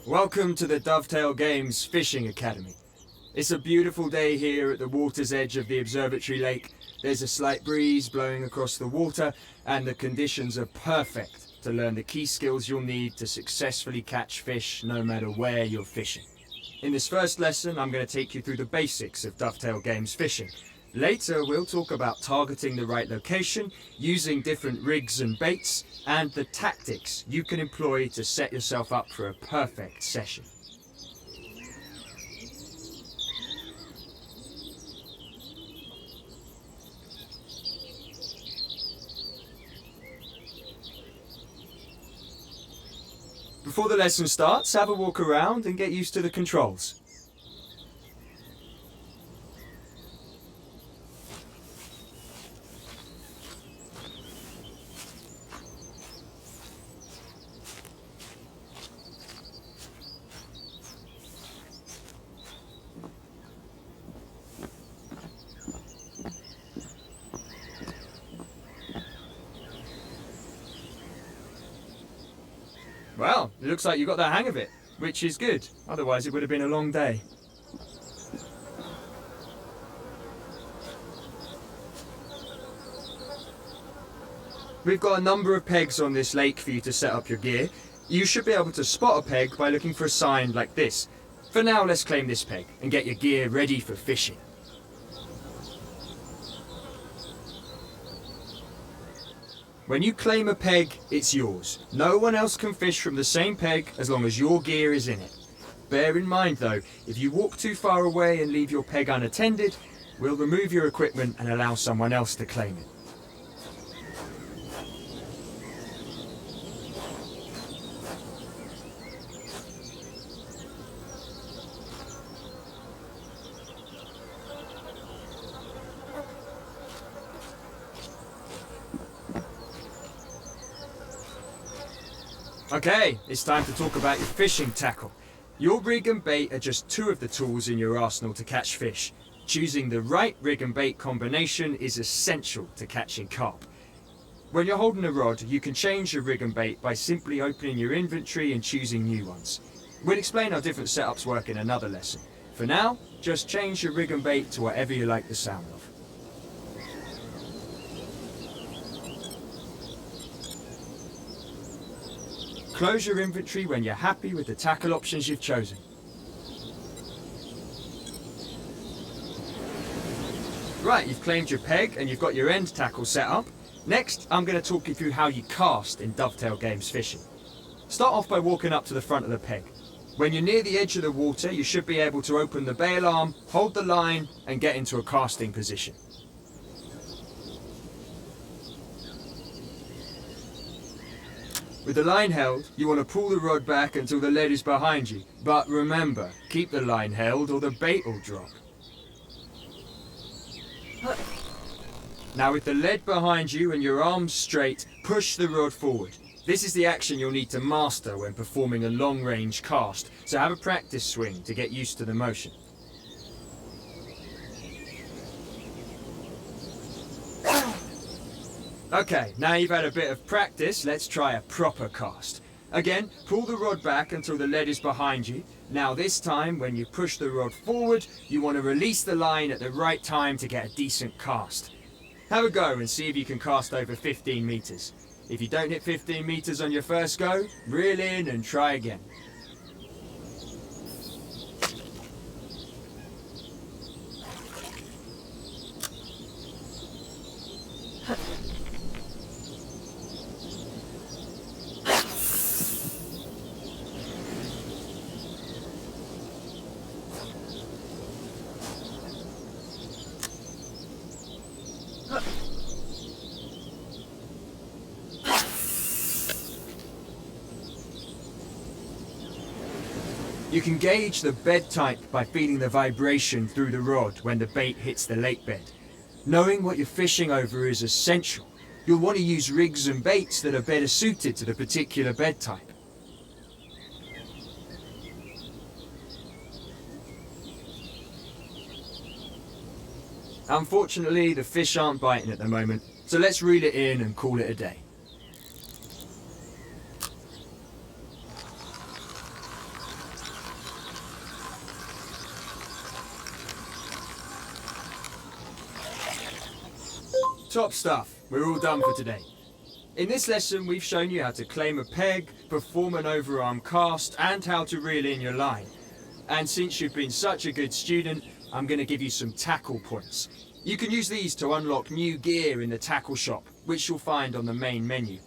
Welcome to the Dovetail Games Fishing Academy. It's a beautiful day here at the water's edge of the observatory lake. There's a slight breeze blowing across the water and the conditions are perfect to learn the key skills you'll need to successfully catch fish no matter where you're fishing. In this first lesson, I'm going to take you through the basics of Dovetail Games fishing. Later, we'll talk about targeting the right location, using different rigs and baits, and the tactics you can employ to set yourself up for a perfect session. Before the lesson starts, have a walk around and get used to the controls. Well, it looks like you got the hang of it, which is good. Otherwise it would have been a long day. We've got a number of pegs on this lake for you to set up your gear. You should be able to spot a peg by looking for a sign like this. For now, let's claim this peg and get your gear ready for fishing. When you claim a peg, it's yours. No one else can fish from the same peg as long as your gear is in it. Bear in mind though, if you walk too far away and leave your peg unattended, we'll remove your equipment and allow someone else to claim it. Okay, it's time to talk about your fishing tackle. Your rig and bait are just two of the tools in your arsenal to catch fish. Choosing the right rig and bait combination is essential to catching carp. When you're holding a rod, you can change your rig and bait by simply opening your inventory and choosing new ones. We'll explain how different setups work in another lesson. For now, just change your rig and bait to whatever you like the sound of. Close your inventory when you're happy with the tackle options you've chosen. Right, you've claimed your peg and you've got your end tackle set up. Next, I'm going to talk you through how you cast in Dovetail Games fishing. Start off by walking up to the front of the peg. When you're near the edge of the water, you should be able to open the bail arm, hold the line, and get into a casting position. With the line held, you want to pull the rod back until the lead is behind you. But remember, keep the line held or the bait will drop. Now with the lead behind you and your arms straight, push the rod forward. This is the action you'll need to master when performing a long-range cast, so have a practice swing to get used to the motion. Okay, now you've had a bit of practice, let's try a proper cast. Again, pull the rod back until the lead is behind you. Now this time, when you push the rod forward, you want to release the line at the right time to get a decent cast. Have a go and see if you can cast over 15 meters. If you don't hit 15 meters on your first go, reel in and try again. You can gauge the bed type by feeling the vibration through the rod when the bait hits the lake bed. Knowing what you're fishing over is essential. You'll want to use rigs and baits that are better suited to the particular bed type. Unfortunately, the fish aren't biting at the moment, so let's reel it in and call it a day. Top stuff, we're all done for today. In this lesson, we've shown you how to claim a peg, perform an overarm cast, and how to reel in your line. And since you've been such a good student, I'm going to give you some tackle points. You can use these to unlock new gear in the tackle shop, which you'll find on the main menu.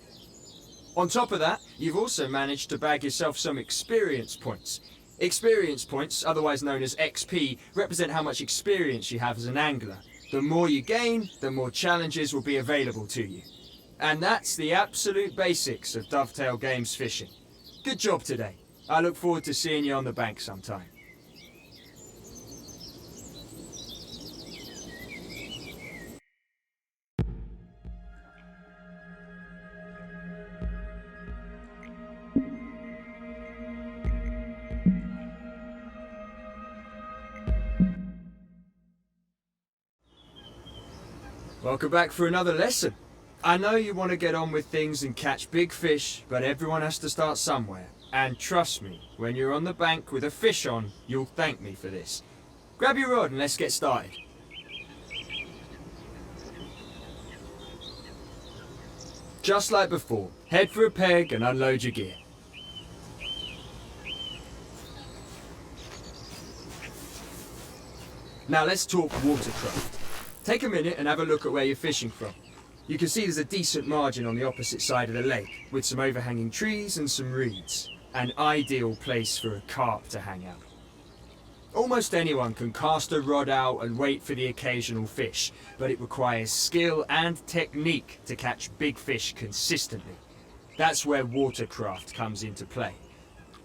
On top of that, you've also managed to bag yourself some experience points. Experience points, otherwise known as XP, represent how much experience you have as an angler. The more you gain, the more challenges will be available to you. And that's the absolute basics of Dovetail Games fishing. Good job today. I look forward to seeing you on the bank sometime. Welcome back for another lesson. I know you want to get on with things and catch big fish, but everyone has to start somewhere. And trust me, when you're on the bank with a fish on, you'll thank me for this. Grab your rod and let's get started. Just like before, head for a peg and unload your gear. Now let's talk watercraft. Take a minute and have a look at where you're fishing from. You can see there's a decent margin on the opposite side of the lake, with some overhanging trees and some reeds. An ideal place for a carp to hang out. Almost anyone can cast a rod out and wait for the occasional fish, but it requires skill and technique to catch big fish consistently. That's where watercraft comes into play.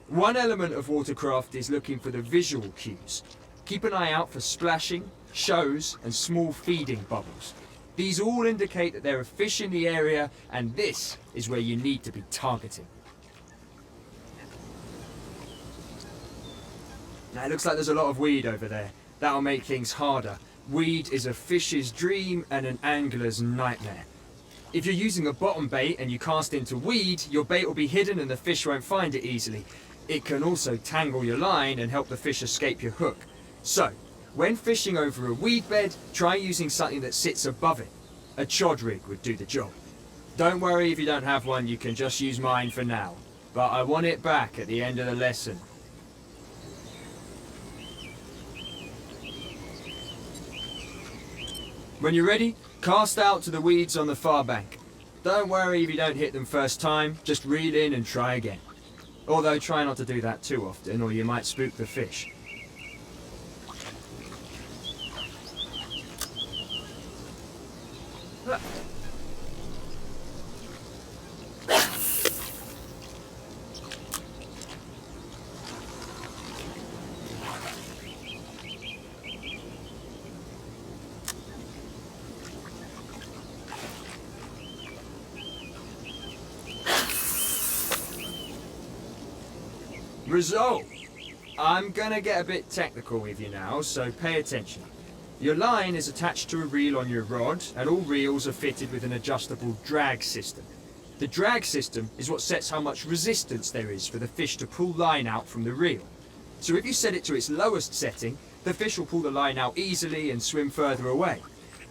One element of watercraft is looking for the visual cues. Keep an eye out for splashing, shows and small feeding bubbles. These all indicate that there are fish in the area, and this is where you need to be targeting. Now it looks like there's a lot of weed over there. That'll make things harder. Weed is a fish's dream and an angler's nightmare. If you're using a bottom bait and you cast into weed, your bait will be hidden and the fish won't find it easily. It can also tangle your line and help the fish escape your hook. So, when fishing over a weed bed, try using something that sits above it. A chod rig would do the job. Don't worry if you don't have one, you can just use mine for now. But I want it back at the end of the lesson. When you're ready, cast out to the weeds on the far bank. Don't worry if you don't hit them first time, just reel in and try again. Although try not to do that too often or you might spook the fish. Result! I'm gonna get a bit technical with you now, so pay attention. Your line is attached to a reel on your rod, and all reels are fitted with an adjustable drag system. The drag system is what sets how much resistance there is for the fish to pull line out from the reel. So if you set it to its lowest setting, the fish will pull the line out easily and swim further away.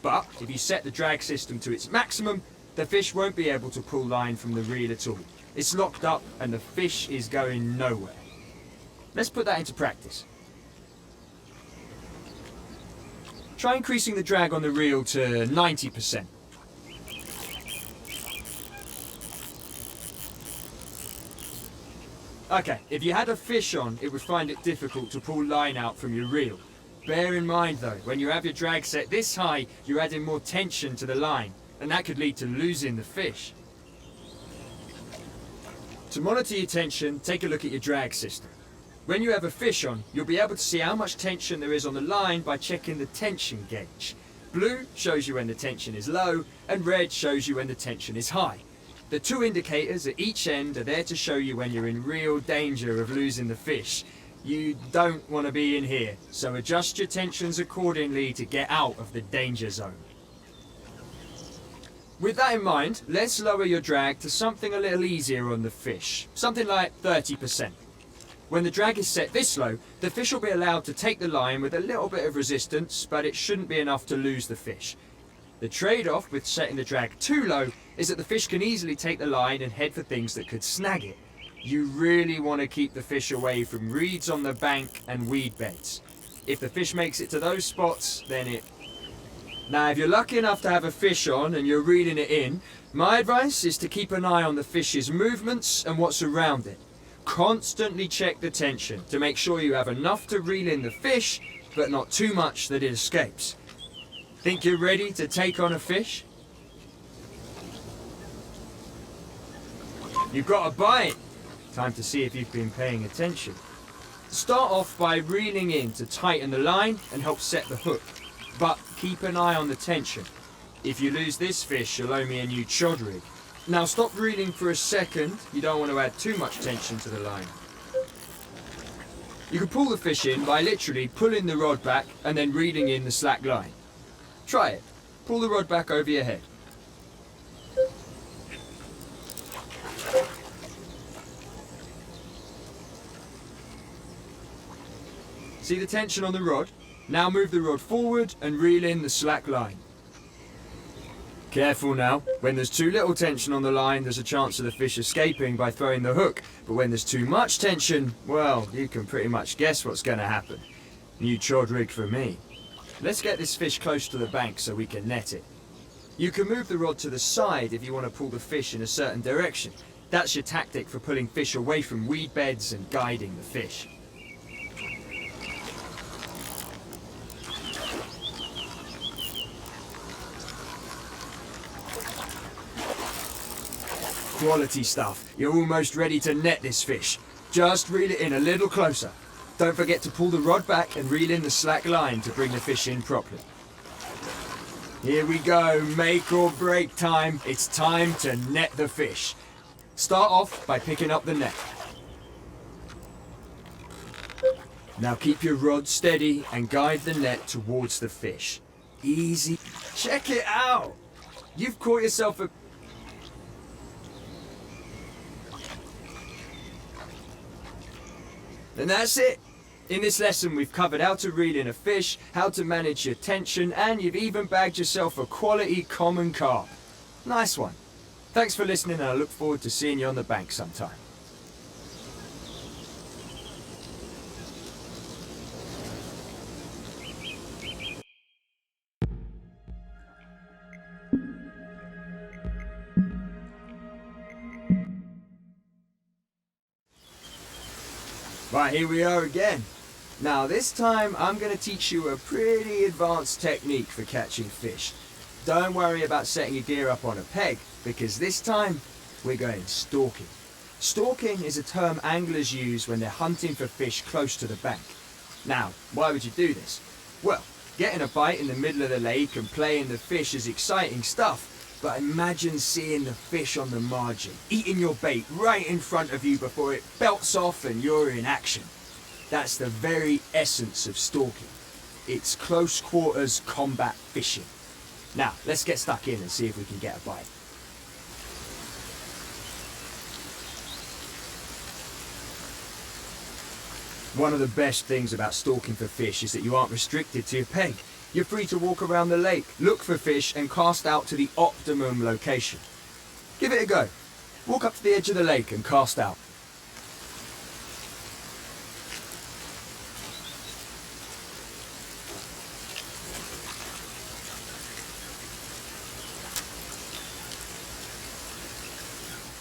But if you set the drag system to its maximum, the fish won't be able to pull line from the reel at all. It's locked up and the fish is going nowhere. Let's put that into practice. Try increasing the drag on the reel to 90%. Okay, if you had a fish on, it would find it difficult to pull line out from your reel. Bear in mind though, when you have your drag set this high, you're adding more tension to the line, and that could lead to losing the fish. To monitor your tension, take a look at your drag system. When you have a fish on, you'll be able to see how much tension there is on the line by checking the tension gauge. Blue shows you when the tension is low, and red shows you when the tension is high. The two indicators at each end are there to show you when you're in real danger of losing the fish. You don't want to be in here, so adjust your tensions accordingly to get out of the danger zone. With that in mind, let's lower your drag to something a little easier on the fish, something like 30%. When the drag is set this low, the fish will be allowed to take the line with a little bit of resistance, but it shouldn't be enough to lose the fish. The trade-off with setting the drag too low is that the fish can easily take the line and head for things that could snag it. You really want to keep the fish away from reeds on the bank and weed beds. If the fish makes it to those spots, then it... Now, if you're lucky enough to have a fish on and you're reeling it in, my advice is to keep an eye on the fish's movements and what's around it. Constantly check the tension to make sure you have enough to reel in the fish, but not too much that it escapes. Think you're ready to take on a fish? You've got a bite. Time to see if you've been paying attention. Start off by reeling in to tighten the line and help set the hook, but keep an eye on the tension. If you lose this fish, you'll owe me a new chod rig. Now stop reeling for a second, you don't want to add too much tension to the line. You can pull the fish in by literally pulling the rod back and then reeling in the slack line. Try it. Pull the rod back over your head. See the tension on the rod? Now move the rod forward and reel in the slack line. Careful now. When there's too little tension on the line, there's a chance of the fish escaping by throwing the hook. But when there's too much tension, well, you can pretty much guess what's going to happen. New chod rig for me. Let's get this fish close to the bank so we can net it. You can move the rod to the side if you want to pull the fish in a certain direction. That's your tactic for pulling fish away from weed beds and guiding the fish. Quality stuff. You're almost ready to net this fish. Just reel it in a little closer. Don't forget to pull the rod back and reel in the slack line to bring the fish in properly. Here we go, make or break time. It's time to net the fish. Start off by picking up the net. Now keep your rod steady and guide the net towards the fish. Easy. Check it out! You've caught yourself a... And that's it. In this lesson we've covered how to reel in a fish, how to manage your tension, and you've even bagged yourself a quality common carp. Nice one. Thanks for listening, and I look forward to seeing you on the bank sometime. Right, here we are again. Now this time I'm going to teach you a pretty advanced technique for catching fish. Don't worry about setting your gear up on a peg, because this time we're going stalking. Stalking is a term anglers use when they're hunting for fish close to the bank. Now, why would you do this? Well, getting a bite in the middle of the lake and playing the fish is exciting stuff. But imagine seeing the fish on the margin, eating your bait right in front of you before it belts off and you're in action. That's the very essence of stalking. It's close quarters combat fishing. Now, let's get stuck in and see if we can get a bite. One of the best things about stalking for fish is that you aren't restricted to your peg. You're free to walk around the lake, look for fish, and cast out to the optimum location. Give it a go. Walk up to the edge of the lake and cast out.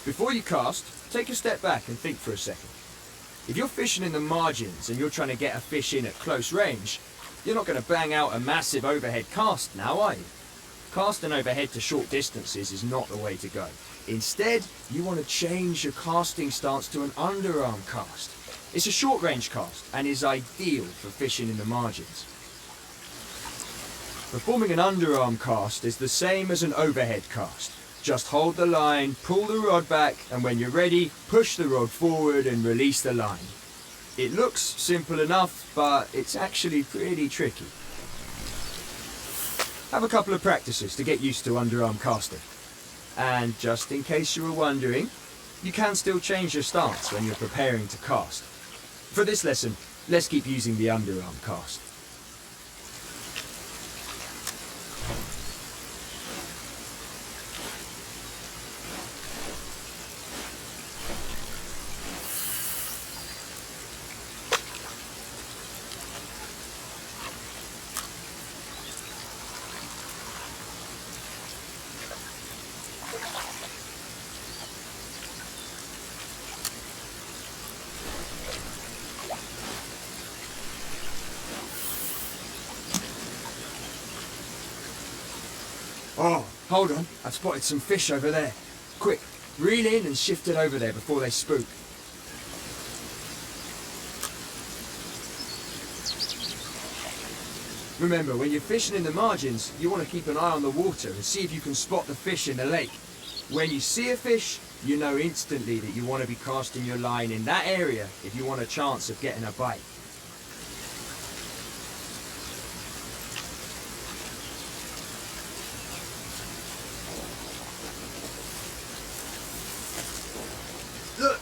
Before you cast, take a step back and think for a second. If you're fishing in the margins and you're trying to get a fish in at close range, you're not going to bang out a massive overhead cast now, are you? Casting overhead to short distances is not the way to go. Instead, you want to change your casting stance to an underarm cast. It's a short-range cast and is ideal for fishing in the margins. Performing an underarm cast is the same as an overhead cast. Just hold the line, pull the rod back, and when you're ready, push the rod forward and release the line. It looks simple enough, but it's actually pretty tricky. Have a couple of practices to get used to underarm casting. And just in case you were wondering, you can still change your stance when you're preparing to cast. For this lesson, let's keep using the underarm cast. Oh, hold on. I've spotted some fish over there. Quick, reel in and shift it over there before they spook. Remember, when you're fishing in the margins, you want to keep an eye on the water and see if you can spot the fish in the lake. When you see a fish, you know instantly that you want to be casting your line in that area if you want a chance of getting a bite. Look,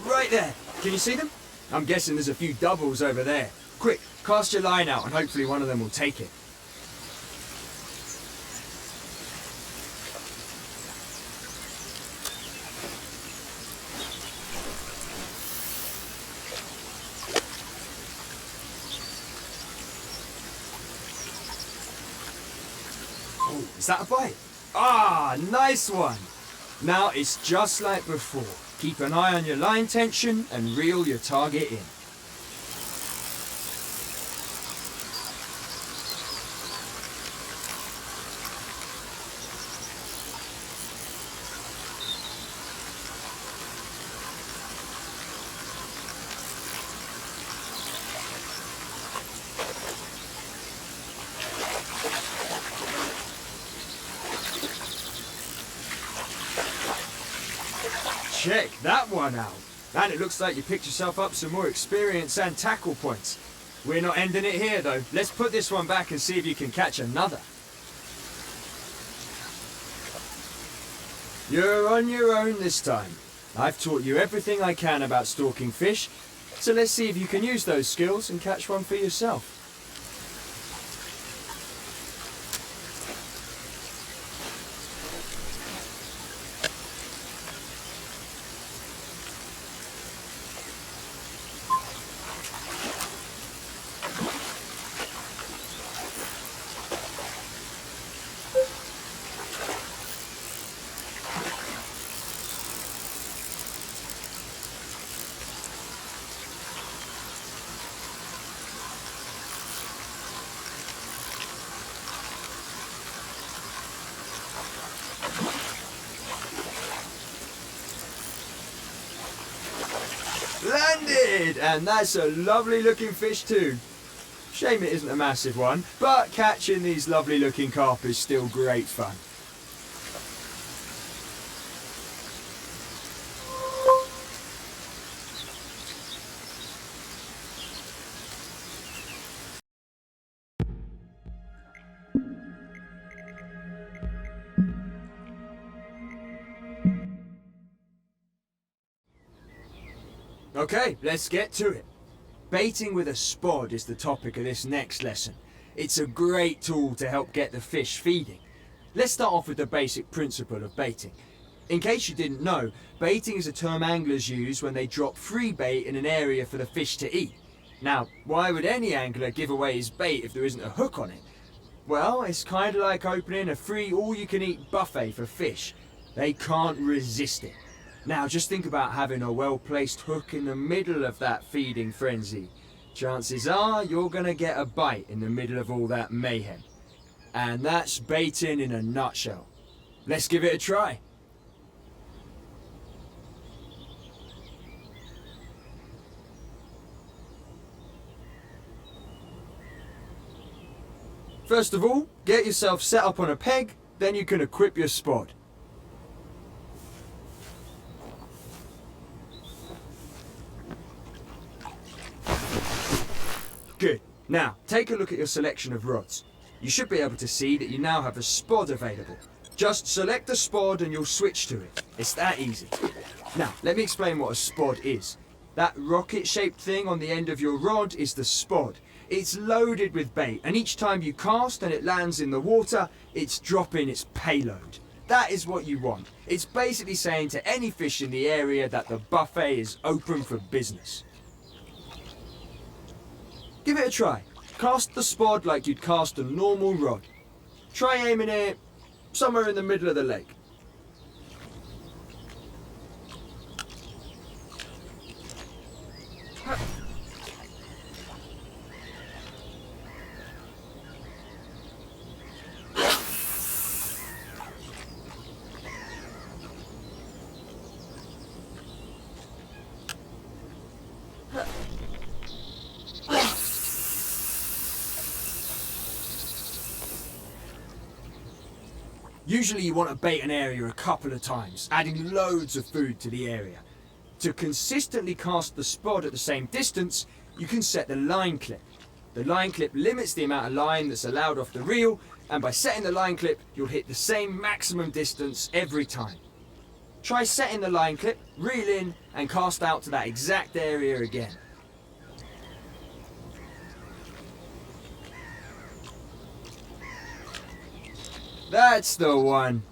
right there. Can you see them? I'm guessing there's a few doubles over there. Quick, cast your line out and hopefully one of them will take it. Oh, is that a bite? Ah, nice one. Now it's just like before. Keep an eye on your line tension and reel your target in. Check that one out. And it looks like you picked yourself up some more experience and tackle points. We're not ending it here though. Let's put this one back and see if you can catch another. You're on your own this time. I've taught you everything I can about stalking fish, so let's see if you can use those skills and catch one for yourself. Landed! And that's a lovely looking fish too. Shame it isn't a massive one, but catching these lovely looking carp is still great fun. Okay, let's get to it. Baiting with a spod is the topic of this next lesson. It's a great tool to help get the fish feeding. Let's start off with the basic principle of baiting. In case you didn't know, baiting is a term anglers use when they drop free bait in an area for the fish to eat. Now, why would any angler give away his bait if there isn't a hook on it? Well, it's kind of like opening a free all-you-can-eat buffet for fish. They can't resist it. Now just think about having a well-placed hook in the middle of that feeding frenzy. Chances are you're gonna get a bite in the middle of all that mayhem. And that's baiting in a nutshell. Let's give it a try. First of all, get yourself set up on a peg, then you can equip your spod. Good. Now, take a look at your selection of rods. You should be able to see that you now have a spod available. Just select the spod and you'll switch to it. It's that easy. Now, let me explain what a spod is. That rocket-shaped thing on the end of your rod is the spod. It's loaded with bait, and each time you cast and it lands in the water, it's dropping its payload. That is what you want. It's basically saying to any fish in the area that the buffet is open for business. Give it a try. Cast the spod like you'd cast a normal rod. Try aiming it somewhere in the middle of the lake. Usually you want to bait an area a couple of times, adding loads of food to the area. To consistently cast the spod at the same distance, you can set the line clip. The line clip limits the amount of line that's allowed off the reel, and by setting the line clip, you'll hit the same maximum distance every time. Try setting the line clip, reel in, and cast out to that exact area again. That's the one.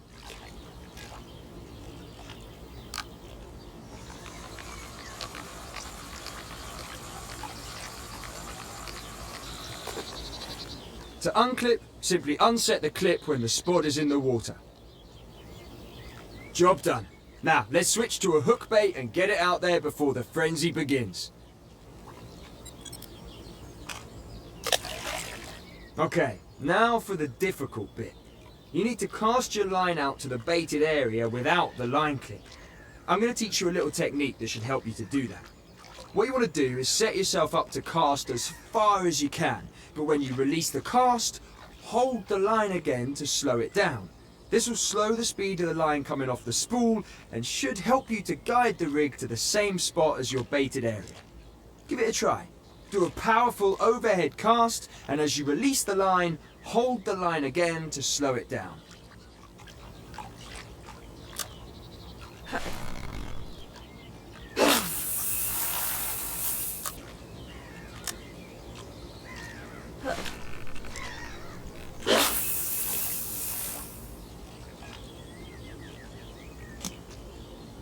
To unclip, simply unset the clip when the spod is in the water. Job done. Now, let's switch to a hook bait and get it out there before the frenzy begins. Okay, now for the difficult bit. You need to cast your line out to the baited area without the line clip. I'm going to teach you a little technique that should help you to do that. What you want to do is set yourself up to cast as far as you can, but when you release the cast, hold the line again to slow it down. This will slow the speed of the line coming off the spool and should help you to guide the rig to the same spot as your baited area. Give it a try. Do a powerful overhead cast, and as you release the line, hold the line again to slow it down.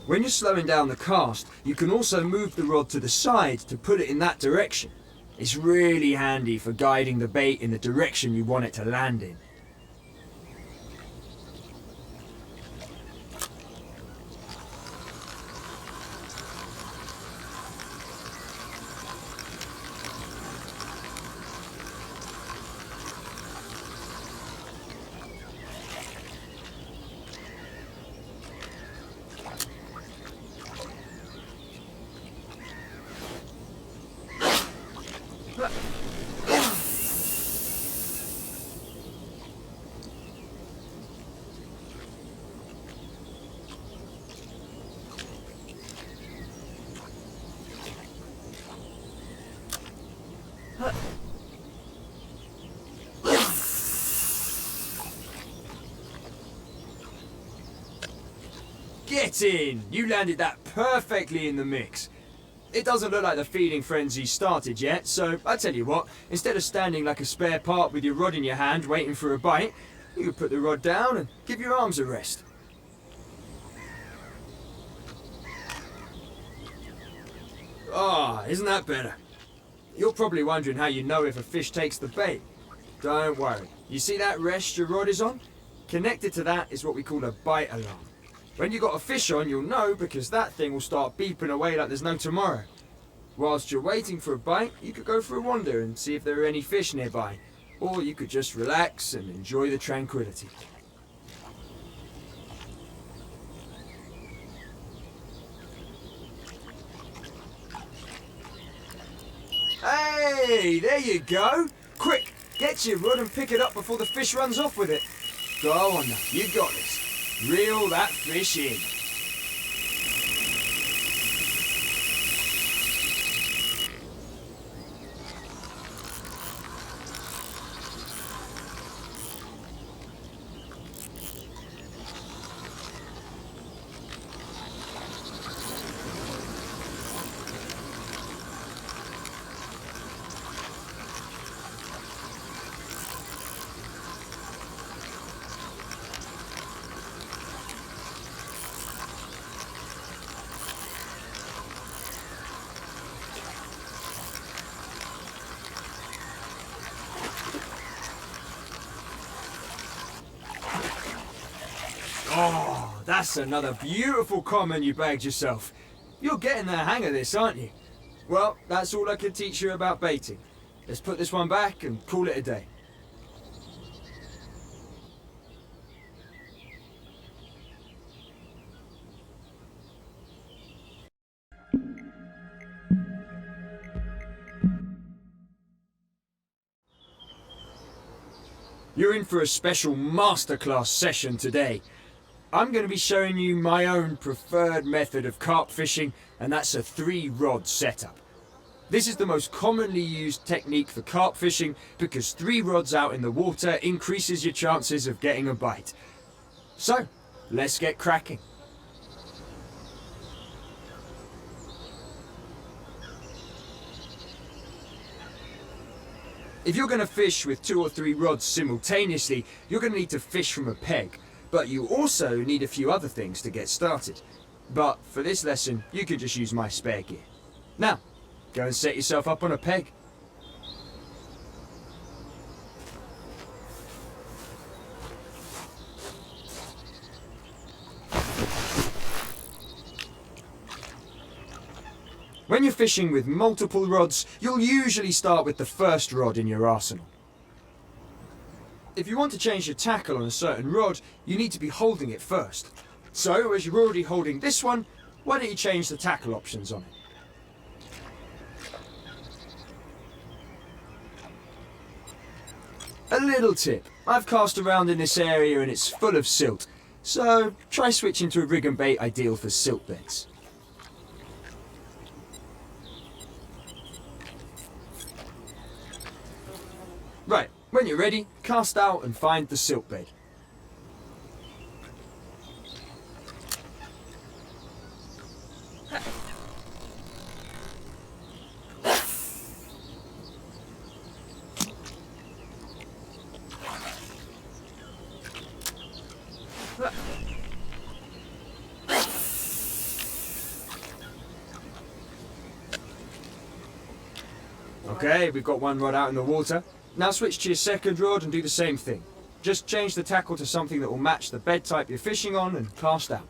When you're slowing down the cast, you can also move the rod to the side to put it in that direction. It's really handy for guiding the bait in the direction you want it to land in. Get in! You landed that perfectly in the mix. It doesn't look like the feeding frenzy started yet, so I tell you what, instead of standing like a spare part with your rod in your hand waiting for a bite, you could put the rod down and give your arms a rest. Ah, isn't that better? You're probably wondering how you know if a fish takes the bait. Don't worry. You see that rest your rod is on? Connected to that is what we call a bite alarm. When you've got a fish on, you'll know because that thing will start beeping away like there's no tomorrow. Whilst you're waiting for a bite, you could go for a wander and see if there are any fish nearby. Or you could just relax and enjoy the tranquility. Hey, there you go. Quick, Get your rod and pick it up before the fish runs off with it. Go on now, you got this. Reel that fish in. Oh, that's another beautiful common you bagged yourself. You're getting the hang of this, aren't you? Well, that's all I can teach you about baiting. Let's put this one back and call it a day. You're in for a special masterclass session today. I'm going to be showing you my own preferred method of carp fishing, and that's a 3-rod setup. This is the most commonly used technique for carp fishing because 3 rods out in the water increases your chances of getting a bite. So, let's get cracking. If you're going to fish with 2 or 3 rods simultaneously, you're going to need to fish from a peg. But you also need a few other things to get started. But for this lesson, you can just use my spare gear. Now, go and set yourself up on a peg. When you're fishing with multiple rods, you'll usually start with the first rod in your arsenal. If you want to change your tackle on a certain rod, you need to be holding it first. So, as you're already holding this one, why don't you change the tackle options on it? A little tip. I've cast around in this area and it's full of silt, so try switching to a rig and bait ideal for silt beds. Right, when you're ready, cast out and find the silt bed. Okay, we've got 1 rod out in the water. Now switch to your second rod and do the same thing. Just change the tackle to something that will match the bed type you're fishing on and cast out.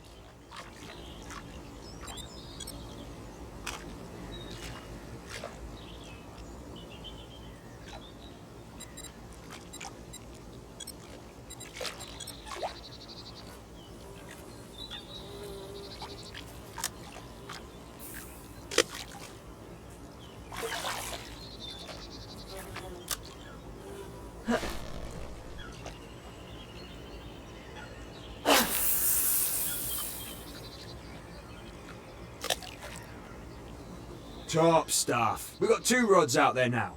Top stuff. We've got 2 rods out there now.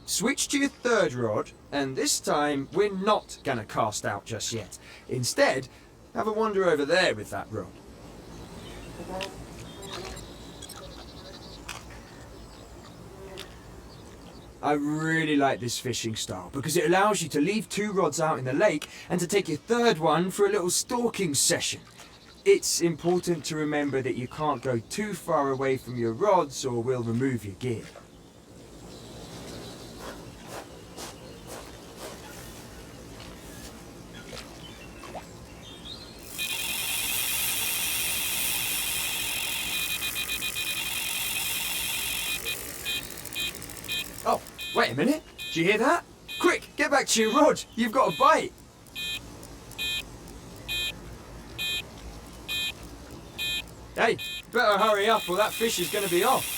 Switch to your third rod, and this time we're not gonna cast out just yet. Instead, have a wander over there with that rod. I really like this fishing style because it allows you to leave 2 rods out in the lake and to take your third one for a little stalking session. It's important to remember that you can't go too far away from your rods or we'll remove your gear. Oh, wait a minute. Did you hear that? Quick, get back to your rod. You've got a bite. Hey, better hurry up or that fish is going to be off.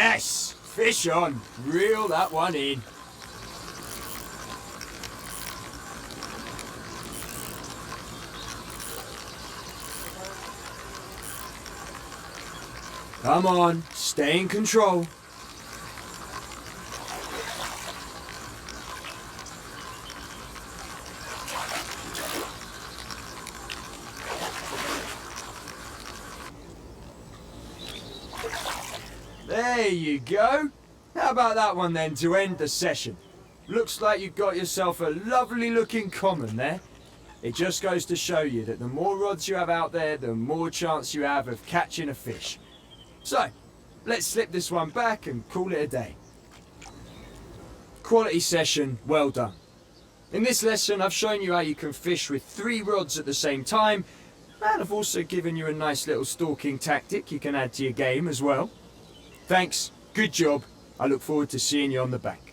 Yes! Fish on! Reel that one in. Come on, stay in control. There you go. How about that one then to end the session? Looks like you've got yourself a lovely looking common there. It just goes to show you that the more rods you have out there, the more chance you have of catching a fish. So, let's slip this one back and call it a day. Quality session, well done. In this lesson I've shown you how you can fish with 3 rods at the same time, and I've also given you a nice little stalking tactic you can add to your game as well. Thanks, good job. I look forward to seeing you on the bank.